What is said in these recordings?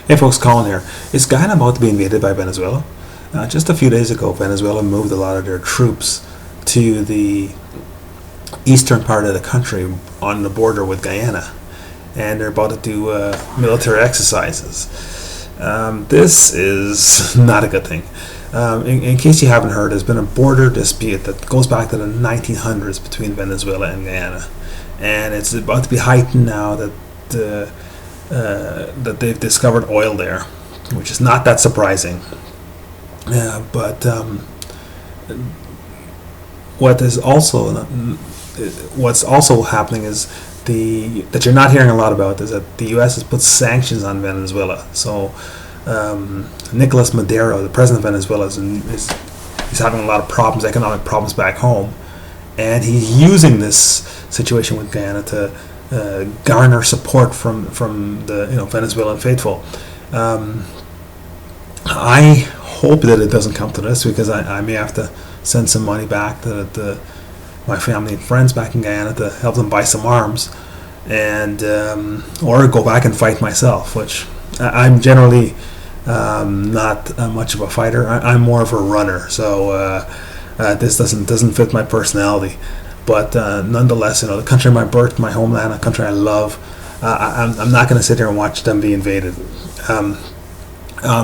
Hey folks, Colin here. Is Guyana about to be invaded by Venezuela? Just a few days ago, Venezuela moved a lot of their troops to the eastern part of the country on the border with Guyana, and they're about to do military exercises. This is not a good thing. In case you haven't heard, there's been a border dispute that goes back to the 1900s between Venezuela and Guyana, and it's about to be heightened now that they've discovered oil there, which is not that surprising. But what's also happening is that you're not hearing a lot about is that the U.S. has put sanctions on Venezuela. So Nicolas Maduro, the president of Venezuela, is having a lot of problems, economic problems back home, and he's using this situation with Guyana to garner support from the Venezuelan faithful. I hope that it doesn't come to this, because I may have to send some money back to my family and friends back in Guyana to help them buy some arms, and or go back and fight myself, which I'm generally not much of a fighter. I'm more of a runner, so this doesn't fit my personality. But nonetheless, the country of my birth, my homeland, a country I love, I'm not going to sit here and watch them be invaded. I'm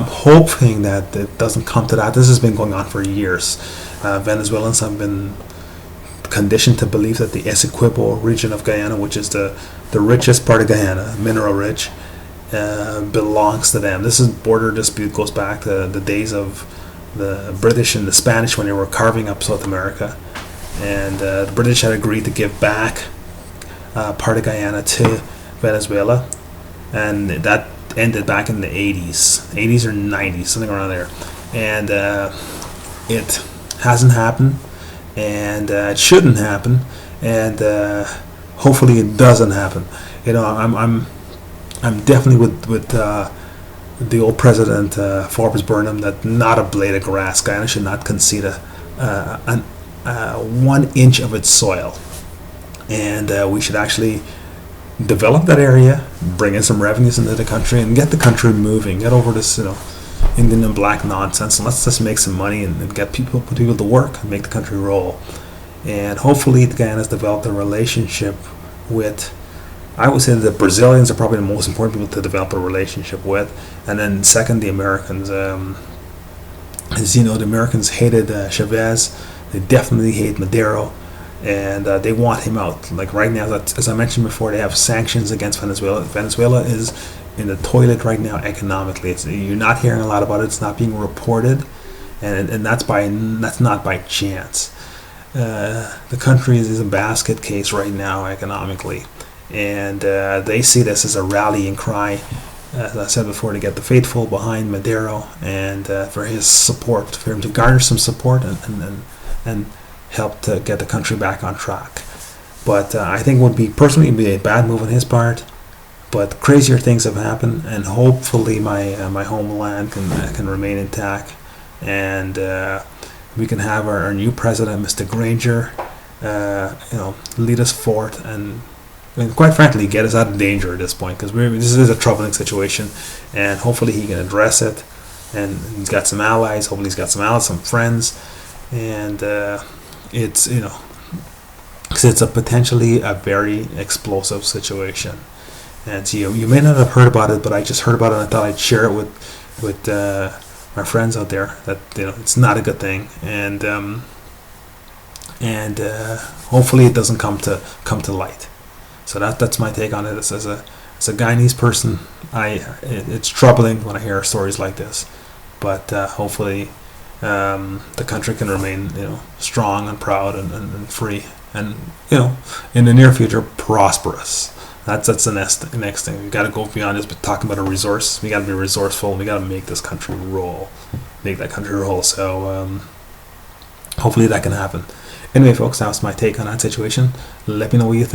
hoping that it doesn't come to that. This has been going on for years. Venezuelans have been conditioned to believe that the Essequibo region of Guyana, which is the richest part of Guyana, mineral rich, belongs to them. This border dispute goes back to the days of the British and the Spanish when they were carving up South America. And the British had agreed to give back part of Guyana to Venezuela, and that ended back in the 80s or 90s, something around there. And it hasn't happened, and it shouldn't happen, and hopefully it doesn't happen. I'm definitely with the old president Forbes Burnham that not a blade of grass. Guyana should not concede an 1 inch of its soil, and we should actually develop that area, bring in some revenues into the country, and get the country moving. Get over this, Indian and black nonsense, and let's just make some money and get put people to work and make the country roll. And hopefully, Guyana's developed a relationship with. I would say the Brazilians are probably the most important people to develop a relationship with, and then second, the Americans. As you know, the Americans hated Chavez. They definitely hate Maduro, and they want him out. Like right now, as I mentioned before, they have sanctions against Venezuela. Venezuela is in the toilet right now economically. You're not hearing a lot about it. It's not being reported, and that's not by chance. The country is a basket case right now economically, and they see this as a rallying cry, as I said before, to get the faithful behind Maduro, and for his support, for him to garner some support and help to get the country back on track. But I think it would be a bad move on his part. But crazier things have happened, and hopefully my homeland can remain intact, and we can have our new president, Mr. Granger, lead us forth and quite frankly get us out of danger at this point, because this is a troubling situation, and hopefully he can address it. And he's got some allies. Hopefully he's got some friends. And it's because it's potentially a very explosive situation. And so you may not have heard about it, but I just heard about it, and I thought I'd share it with my friends out there that it's not a good thing, and hopefully it doesn't come to light. So that's my take on it. As a Guyanese person, it's troubling when I hear stories like this, but hopefully. The country can remain, strong and proud and free, and in the near future, prosperous. That's the next thing. We got to go beyond just talking about a resource. We got to be resourceful. We got to make this country roll, So hopefully that can happen. Anyway, folks, that's my take on that situation. Let me know what you think.